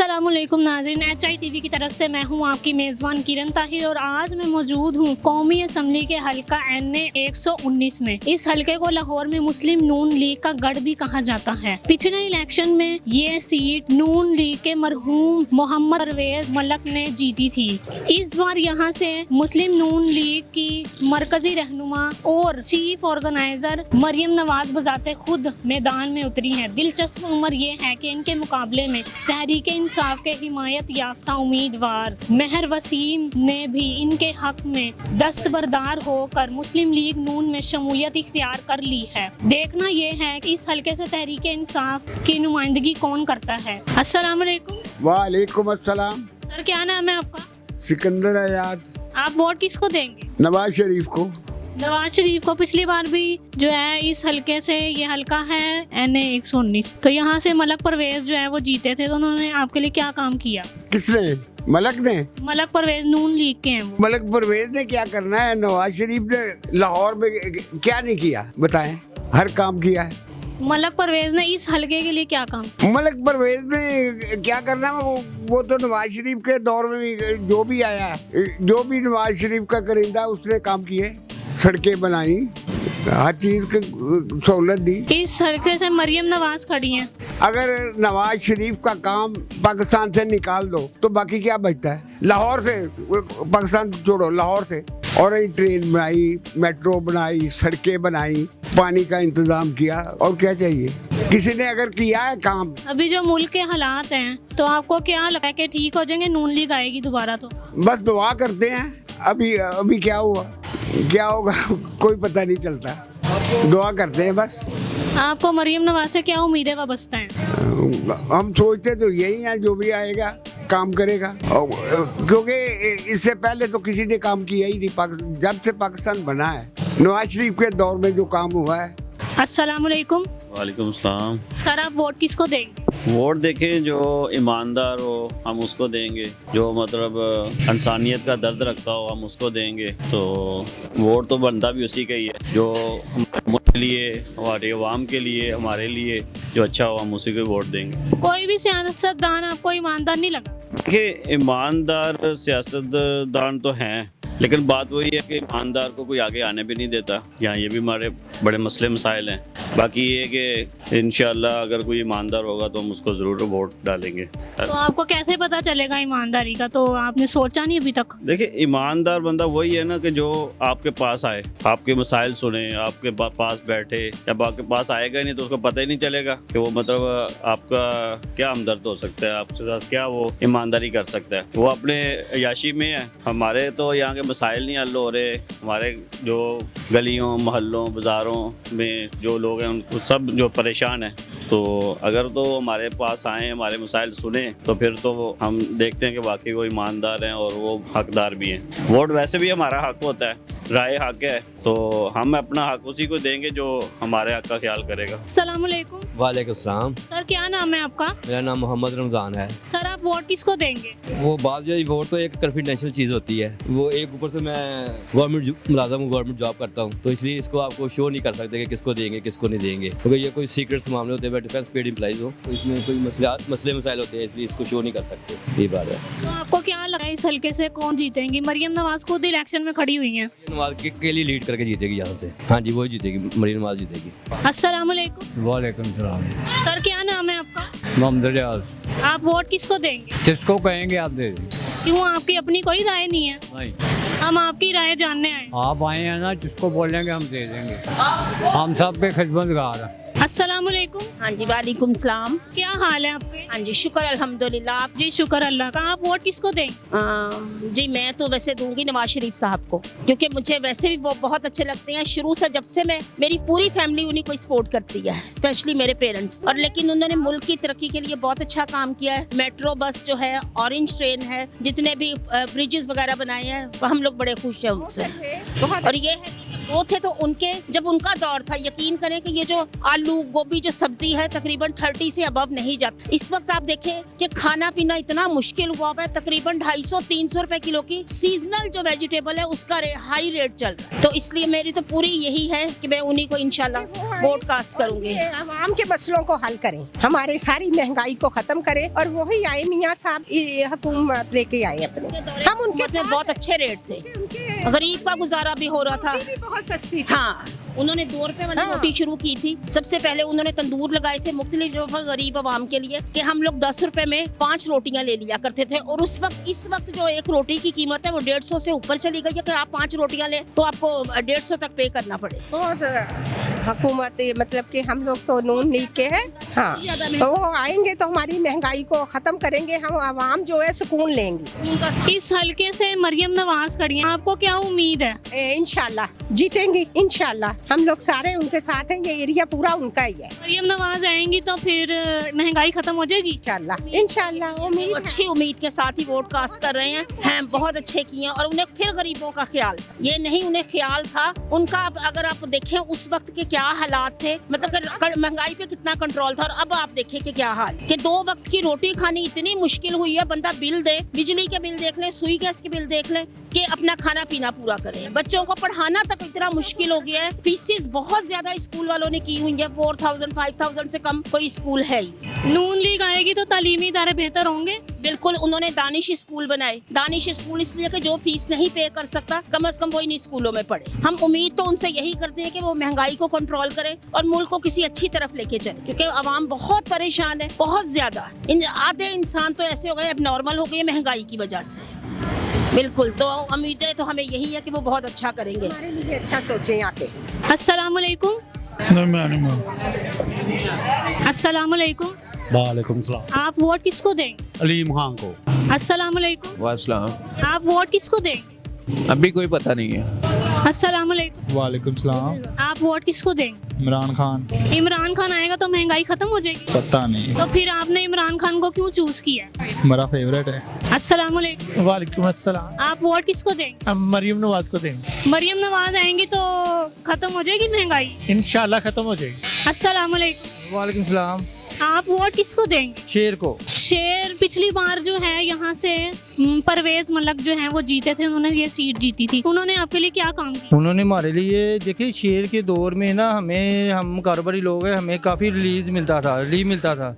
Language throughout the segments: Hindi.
अस्सलामुअलैकुम नाज़रीन, HITV की तरफ से मैं हूं आपकी मेज़बान किरण ताहिर और आज मैं मौजूद हूं कौमी असम्बली के हल्का NA 119 में। इस हल्के को लाहौर में मुस्लिम नून लीग का गढ़ भी कहा जाता है। पिछले इलेक्शन में ये सीट नून लीग के मरहूम मोहम्मद परवेज मलक ने जीती थी। इस बार यहाँ से मुस्लिम नून लीग की मरकजी रहनुमा और चीफ ऑर्गेनाइजर मरियम नवाज बजाते खुद मैदान में उतरी है। दिलचस्प उम्र ये है कि इनके मुकाबले में तहरीक इंसाफ के हिमायत याफ्ता उम्मीदवार महर वसीम ने भी इनके हक में दस्तबरदार होकर मुस्लिम लीग नून में शमूलियत इख्तियार कर ली है। देखना ये है कि इस हल्के से तहरीक इंसाफ की नुमाइंदगी कौन करता है। अस्सलाम वालेकुम। वालेकुम अस्सलाम। सर, क्या नाम है आपका? सिकंदर आयात। आप वोट किसको देंगे? नवाज शरीफ को। नवाज शरीफ को। पिछली बार भी जो है इस हल्के से, ये हल्का है NA 119, तो यहाँ से मलक परवेज जो है वो जीते थे, तो उन्होंने आपके लिए क्या काम किया? किसने? मलक ने। मलक परवेज नून लीग के हैं वो। मलक परवेज ने क्या करना है? नवाज शरीफ ने लाहौर में क्या नहीं किया बताएं? हर काम किया है। मलक परवेज ने इस हल्के के लिए क्या काम? मलक परवेज ने क्या करना है? वो तो नवाज शरीफ के दौर में भी जो भी आया, जो भी नवाज शरीफ का करिंदा उसने काम किए, सड़कें बनाई, हर चीज की सहूलत दी। इस हल्के से मरियम नवाज खड़ी हैं। अगर नवाज शरीफ का काम पाकिस्तान से निकाल दो तो बाकी क्या बचता है? लाहौर से, पाकिस्तान छोड़ो, लाहौर से और ट्रेन बनाई, मेट्रो बनाई, सड़कें बनाई, पानी का इंतजाम किया, और क्या चाहिए? किसी ने अगर किया है काम? अभी जो मुल्क के हालात हैं, तो आपको क्या लगता है कि ठीक हो जाएंगे, नून लीग आएगी दोबारा? तो बस दुआ करते हैं। अभी क्या हुआ, क्या होगा कोई पता नहीं चलता। दुआ करते हैं बस। आपको मरियम नवाज से क्या उम्मीदें वाबस्ता हैं? हम सोचते तो यही है, जो भी आएगा काम करेगा, क्योंकि इससे पहले तो किसी ने काम किया ही नहीं। जब से पाकिस्तान बना है, नवाज शरीफ के दौर में जो काम हुआ है। अस्सलाम वालेकुम। वालेकुम सलाम। सर, आप वोट किसको देंगे? वोट देखें जो ईमानदार हो हम उसको देंगे, जो मतलब इंसानियत का दर्द रखता हो हम उसको देंगे। तो वोट तो बनता भी उसी का ही है, जो हमारे लिए, हमारे अवाम के लिए, हमारे लिए जो अच्छा हो हम उसी को वोट देंगे। कोई भी सियासतदान आपको ईमानदार नहीं लगा? देखिए, ईमानदार सियासतदान तो हैं, लेकिन बात वही है कि ईमानदार को कोई आगे आने भी नहीं देता। यहाँ ये भी हमारे बड़े मसले मसाइल हैं। बाकी ये कि इंशाल्लाह अगर कोई ईमानदार होगा तो हम उसको ज़रूर वोट डालेंगे। तो आपको कैसे पता चलेगा ईमानदारी का? तो आपने सोचा नहीं अभी तक? देखिए, ईमानदार बंदा वही है ना कि जो आपके पास आए, आपके मसाइल सुने, आपके पास बैठे। जब आपके पास आएगा ही नहीं तो उसको पता ही नहीं चलेगा कि वो मतलब आपका क्या हमदर्द हो सकता है, आपके साथ क्या वो ईमानदारी कर सकता है। वो अपने अयाशी में है। हमारे तो यहाँ के मसाइल नहीं हल हो रहे। हमारे जो गलियों, मोहल्लों, बाज़ारों में जो लोग हैं उनको सब जो परेशान हैं, तो अगर तो हमारे पास आए, हमारे मसाइल सुने, तो फिर तो हम देखते हैं कि वाकई वो ईमानदार हैं और वो हकदार भी हैं। वोट वैसे भी हमारा हक होता है, राय हक है, तो हम अपना हक उसी को देंगे जो हमारे हक का ख्याल करेगा। अस्सलाम वालेकुम। वालेकुम सलाम। सर, क्या नाम है आपका? मेरा नाम मोहम्मद रमज़ान है। सर, आप वोट किसको देंगे? वो बात जो वोट तो एक कॉन्फिडेंशियल चीज़ होती है। वो एक ऊपर से मैं गवर्नमेंट मुलाजम हूँ, गवर्नमेंट जॉब करता हूँ, तो इसलिए इसको आपको शो नहीं कर सकते कि किसको देंगे किसको नहीं देंगे, क्योंकि ये कोई सीक्रेट्स मामले होते हैं। डिफेंस पेड एम्प्लॉइज हो तो इसमें कोई मसले मसाइल होते हैं, इसलिए इसको शो नहीं कर सकते। ये बात है। तो आपको क्या लगा इस हल्के से कौन जीतेंगी? मरियम नवाज खुद इलेक्शन में खड़ी हुई हैं। नवाज के लिए लीड करके जीतेगी यहाँ से। हाँ जी, वही जीतेगी, मरियम नवाज जीतेगी। अस्सलाम वालेकुम। वालेकुम सलाम। सर, क्या नाम है आपका? मोहम्मद रियाज। आप वोट किसको देंगे? किसको कहेंगे आप दे दें? क्यों, आपकी अपनी कोई राय नहीं है? नहीं, हम आपकी राय जानने आए। आप आए हैं ना, जिसको बोलेंगे हम दे देंगे। हम सब के खिदमतगार हैं। अस्सलाम वालेकुम। हाँ जी, वालेकुम सलाम। क्या हाल है आपके? हाँ जी, शुक्र अल्हम्दुलिल्लाह। जी शुक्र अल्लाह का। आप वोट किसको दें? जी, मैं तो वैसे दूंगी नवाज शरीफ साहब को, क्योंकि मुझे वैसे भी वो बहुत अच्छे लगते हैं। शुरू से, जब से मेरी पूरी फैमिली उन्हीं को सपोर्ट करती है, स्पेशली मेरे पेरेंट्स। और लेकिन उन्होंने मुल्क की तरक्की के लिए बहुत अच्छा काम किया है। मेट्रो बस जो है, ऑरेंज ट्रेन है, जितने भी ब्रिजेस वगैरह बनाए हैं, हम लोग बड़े खुश हैं उनसे। और ये है वो थे तो उनके जब उनका दौर था, यकीन करें कि ये जो आलू गोभी जो सब्जी है तकरीबन 30 से अबव नहीं जाती। इस वक्त आप देखें कि खाना पीना इतना मुश्किल हुआ है, तकरीबन 250-300 रुपए किलो की सीजनल जो वेजिटेबल है उसका हाई रेट चल रहा है। तो इसलिए मेरी तो पूरी यही है कि मैं उन्हीं को इंशाल्लाह वोट कास्ट करूंगी। आवाम के मसलों को हल करें, हमारे सारी महंगाई को खत्म करें, और वही आए मियाँ साहब हुकूमत लेके आए अपने, हम उनके से बहुत अच्छे रेट थे, गरीब का गुजारा भी हो रहा था। बहुत सस्ती थी। हाँ, उन्होंने 2 रुपए वाली रोटी शुरू की थी। सबसे पहले उन्होंने तंदूर लगाए थे मुख्तलिफ जो गरीब आवाम के लिए, कि हम लोग 10 रुपए में 5 रोटियां ले लिया करते थे। और उस वक्त इस वक्त जो एक रोटी की कीमत है वो 150 से ऊपर चली गई है कि आप 5 रोटियां ले तो आपको 150 तक पे करना पड़े। बहुत हुकूमत मतलब कि हम लोग तो नून लीग के हैं। हाँ, तो वो आएंगे तो हमारी महंगाई को खत्म करेंगे, हम आवाम जो है सुकून लेंगे। इस हल्के से मरियम नवाज खड़ी हैं, आपको क्या उम्मीद है? इंशाल्लाह जीतेंगी, इंशाल्लाह हम लोग सारे उनके साथ हैं, ये एरिया पूरा उनका ही है। मरियम नवाज आएंगी तो फिर महंगाई खत्म हो जाएगी इंशाल्लाह, इंशाल्लाह उम्मीद है। अच्छी उम्मीद के साथ ही वोट कास्ट कर रहे हैं बहुत अच्छे किए हैं। और उन्हें फिर गरीबों का ख्याल, ये नहीं उन्हें ख्याल था उनका। अगर आप देखें उस वक्त के क्या हालात थे, मतलब महंगाई पे कितना कंट्रोल था, और अब आप देखें कि क्या हाल, कि 2 वक्त की रोटी खानी इतनी मुश्किल हुई है। बंदा बिल दे, बिजली के बिल देख ले, सुई गैस के बिल देख ले, कि अपना खाना पीना पूरा करे। बच्चों को पढ़ाना तक इतना मुश्किल हो गया है। फीसिस बहुत ज्यादा स्कूल वालों ने की हुई है, 4000-5000 से कम कोई स्कूल है ही। नून लीग आएगी तो तालीमी इदारे बेहतर होंगे। बिल्कुल, उन्होंने दानिश स्कूल बनाए। दानिश स्कूल इसलिए कि जो फीस नहीं पे कर सकता कम से कम वो इन स्कूलों में पढ़े। हम उम्मीद तो उनसे यही करते हैं कि वो महंगाई को कंट्रोल करें और मुल्क को किसी अच्छी तरफ लेके चले, क्योंकि आवाम बहुत परेशान है, बहुत ज्यादा। आधे इंसान तो ऐसे हो गए, अब नॉर्मल हो गए महंगाई की वजह से। बिल्कुल, तो उम्मीदें तो हमें यही है कि वो बहुत अच्छा करेंगे। हमारे लिए अच्छा सोचें आके। अस्सलाम वालेकुम। अस्सलाम वालेकुम। वालेकुम सलाम। आप वोट किसको देंगे? अलीम खान को। अस्सलाम वालेकुम। वालेकुम। आप वोट किसको देंगे? अभी कोई पता नहीं है। अस्सलाम वालेकुम। वालेकुम सलाम। आप वोट किसको देंगे? इमरान खान। इमरान खान आएगा तो महंगाई खत्म हो जाएगी। पता नहीं, तो फिर आपने इमरान खान को क्यों चूज किया? मेरा फेवरेट है। अस्सलाम वालेकुम। वालेकुम अस्सलाम। आप वोट किसको देंगे? हम मरियम नवाज को देंगे, मरियम नवाज आएंगी तो खत्म हो जाएगी महंगाई। इंशाल्लाह खत्म हो जाएगी। अस्सलाम वालेकुम। वालेकुम सलाम। आप वोट किसको देंगे? शेर को। शेर पिछली बार जो है यहाँ से परवेज मलक जो है वो जीते थे, उन्होंने ये सीट जीती थी। उन्होंने आपके लिए क्या काम किया? उन्होंने हमारे लिए देखिए, शेर के दौर में ना हम कारोबारी लोग हैं, हमें काफ़ी रिलीफ मिलता था।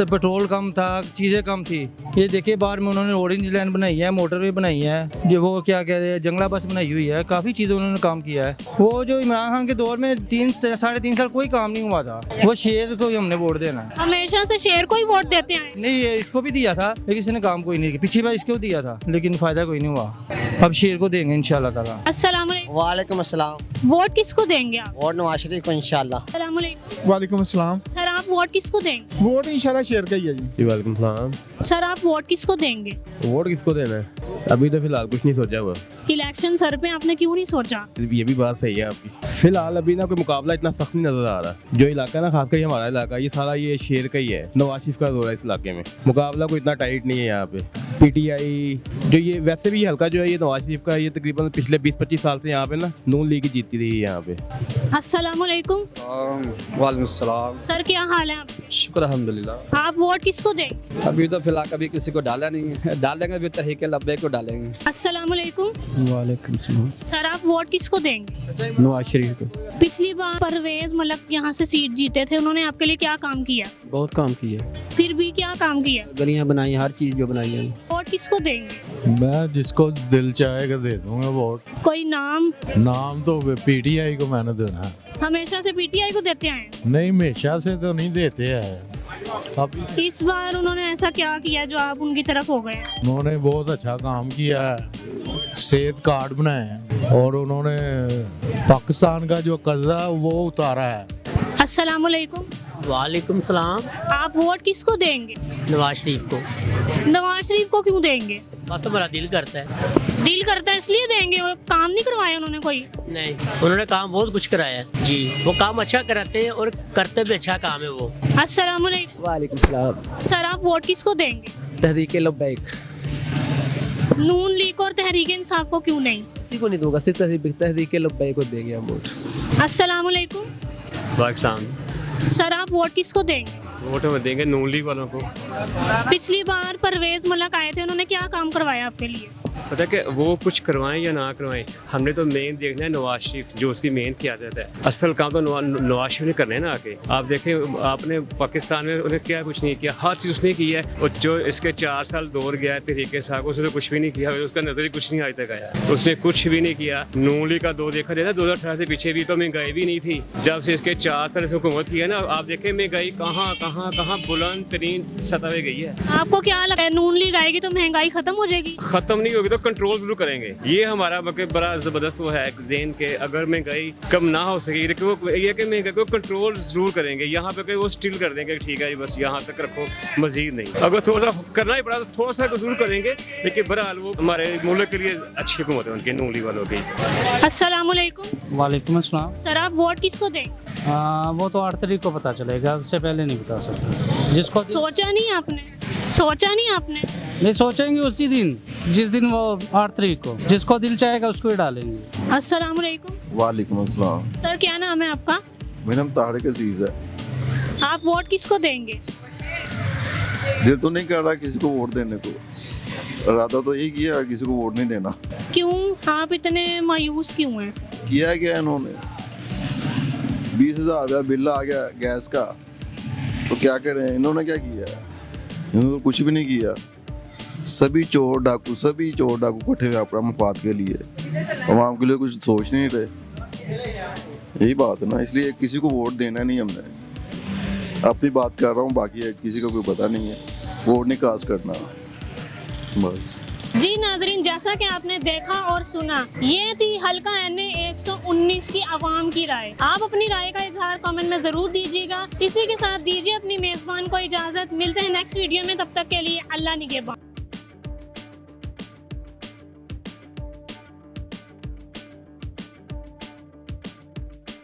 पेट्रोल कम था, चीज़ें कम थी। ये देखिए बाहर में उन्होंने ऑरेंज लाइन बनाई है, मोटरवे बनाई है, जो वो क्या कहते हैं जंगला बस बनाई हुई है, काफ़ी चीज़ें उन्होंने काम किया है। वो जो इमरान खान के दौर में 3-3.5 साल कोई काम नहीं हुआ था, वो शेर को ही हमने वोट देना। हमेशा से शेर को ही वोट देते हैं। नहीं, ये इसको भी दिया था लेकिन इसने काम कोई नहीं किया। पिछली बार इसको दिया था लेकिन फायदा कोई नहीं हुआ। अब शेर को देंगे इंशाल्लाह ताला। अस्सलाम वालेकुम। वालेकुम अस्सलाम। वोट किसको देंगे आप? वोट नवाज शरीफ को इंशाल्लाह। अस्सलाम वालेकुम। वालेकुम अस्सलाम। सर आप वोट किसको देंगे? वोट इंशाल्लाह शेर का ही है जी। वालेकुम सलाम। सर आप वोट किसको देंगे? वोट किसको देना है अभी तो फिलहाल कुछ नहीं सोचा हुआ। इलेक्शन सर पे आपने क्यों नहीं सोचा? ये भी बात सही है आपकी। फिलहाल अभी ना कोई मुकाबला इतना सख्त नहीं नजर आ रहा। जो इलाका है ना, खासकर हमारा इलाका, ये सारा ये शेर का ही है। नवाज शरीफ का जोर है इस इलाके में, मुकाबला कोई इतना टाइट नहीं है यहाँ पे। पीटीआई जो ये वैसे भी हल्का जो है ये नवाज शरीफ का, ये तकरीबन पिछले 20-25 साल से यहाँ पे ना नून लीग जीतती रही है यहाँ पे। अस्सलाम वालेकुम। वालेकुम सलाम। सर क्या हाल है आप? शुक्र अल्हम्दुलिल्लाह। आप वोट किसको देंगे? अभी तो फिलहाल कभी किसी को डाला नहीं है, डालेंगे भी तहरीक लब्बैक को डालेंगे। अस्सलाम वालेकुम। वालेकुम सलाम। सर आप वोट किसको देंगे? नवाज शरीफ को। पिछली बार परवेज मलक यहाँ से सीट जीते थे, उन्होंने आपके लिए क्या काम किया? बहुत काम किया, फिर भी क्या काम किया? गलियां बनाई, हर चीज जो बनाई है। वोट किसको देंगे? मैं जिसको दिल चाहेगा दे दूंगा वोट। कोई नाम? नाम तो पीटीआई को मैंने देना है। हमेशा से पीटीआई को देते हैं? नहीं, हमेशा से तो नहीं देते हैं। अभी इस बार उन्होंने ऐसा क्या किया जो आप उनकी तरफ हो गए? उन्होंने बहुत अच्छा काम किया है, सेहत कार्ड बनाए हैं और उन्होंने पाकिस्तान का जो कर्जा है वो उतारा है। अस्सलाम वालेकुम। वालेकुम सलाम। आप वोट किसको देंगे? नवाज शरीफ को। नवाज शरीफ को क्यों देंगे? बस हमारा दिल करता है। दिल करता है इसलिए देंगे? वो काम नहीं करवाया उन्होंने कोई? नहीं, उन्होंने काम बहुत कुछ कराया है जी। वो काम अच्छा कराते हैं और करते भी अच्छा काम है वो। अस्सलाम वालेकुम। वालेकुम सलाम। सर आप वोट किसको देंगे? तहरीक लब्बैक। नून लीग और तहरीक इंसाफ को क्यों नहीं? किसी को नहीं दूंगा, सिर्फ तहरीक लब्बैक को देंगे हम वोट। अस्सलाम वालेकुम। पाकिस्तान सर आप वोट किसको देंगे? वोट में देंगे नून लीग वालों को। पिछली बार परवेज मुल्क आए थे, उन्होंने क्या काम करवाया आपके लिए? पता है कि वो कुछ करवाएं या ना करवाएं, हमने तो मेन देखना है नवाज शरीफ जो उसकी मेन की आदत है। असल काम तो नवाज शरीफ ने करना है ना आके। आप देखें आपने पाकिस्तान में उन्हें क्या कुछ नहीं किया, हर चीज़ उसने की है। और जो इसके 4 साल दौर गया है तरीके साहब, उसने तो कुछ भी नहीं किया, उसका नजर ही कुछ नहीं आज तक आया, उसने कुछ भी नहीं किया। नून लीग का दौर देखा जाए ना 2018 से पीछे भी तो महंगाई भी नहीं थी। जब से इसके 4 साल से हुकूमत की है ना, आप देखें महंगाई कहाँ कहाँ कहाँ बुलंद तरीन सतह पे गई है। आपको क्या लगता है नून लीग आएगी तो महंगाई खत्म हो जाएगी? खत्म नहीं होगी तो कंट्रोल जरूर करेंगे। ये हमारा बड़ा जबरदस्त वो है ज़हन के, अगर महंगाई कम ना हो सके लेकिन वो ये कि महंगाई को कंट्रोल जरूर करेंगे। यहाँ पे वो स्टिल कर देंगे ठीक है बस यहाँ तक रखो, मजीद नहीं। अगर थोड़ा सा करना ही पड़ा तो थोड़ा सा जरूर करेंगे, लेकिन बहरहाल वो हमारे मुल्क के लिए अच्छी हुकूमत है उनकी, नून लीग वालों की। अस्सलाम वालेकुम। वालेकुम अस्सलाम। सर आप वोट किसको दें? वो तो 8 तारीख को पता चलेगा, उससे पहले नहीं बता सकते। जिसको सोचा नहीं आपने? सोचा नहीं आपने? नहीं सोचेंगे उसी दिन जिस दिन वो 8 तारीख को, जिसको दिल चाहेगा उसको ही डालेंगे। अस्सलाम वालेकुम। वालेकुम अस्सलाम। सर क्या नाम है आपका? मेरा नाम तारिक अजीज है। आप वोट किसको देंगे? दिल तो नहीं कर रहा किसी को वोट देने को, इरादा तो यही किया किसी को वोट नहीं देना। क्यों आप इतने मायूस क्यों हैं? किया क्या इन्होंने, 20,000 का बिल आ गया गैस का, तो क्या करें, इन्होंने क्या किया? इन्होंने तो कुछ भी नहीं किया। सभी चोर डाकू इकट्ठे हुए अपना मफाद के लिए, आवाम के लिए कुछ सोच नहीं रहे। यही बात है ना, इसलिए किसी को वोट देना नहीं हमने। अपनी बात कर रहा हूँ, बाकी किसी को कोई पता नहीं है, वोट नहीं कास्ट करना बस। जी नाजरीन, जैसा कि आपने देखा और सुना, ये थी हल्का NA 119 की आवाम की राय। आप अपनी राय का इजहार कमेंट में जरूर दीजिएगा। इसी के साथ दीजिए अपनी मेजबान को इजाजत। मिलते हैं नेक्स्ट वीडियो में, तब तक के लिए अल्लाह निगहबान।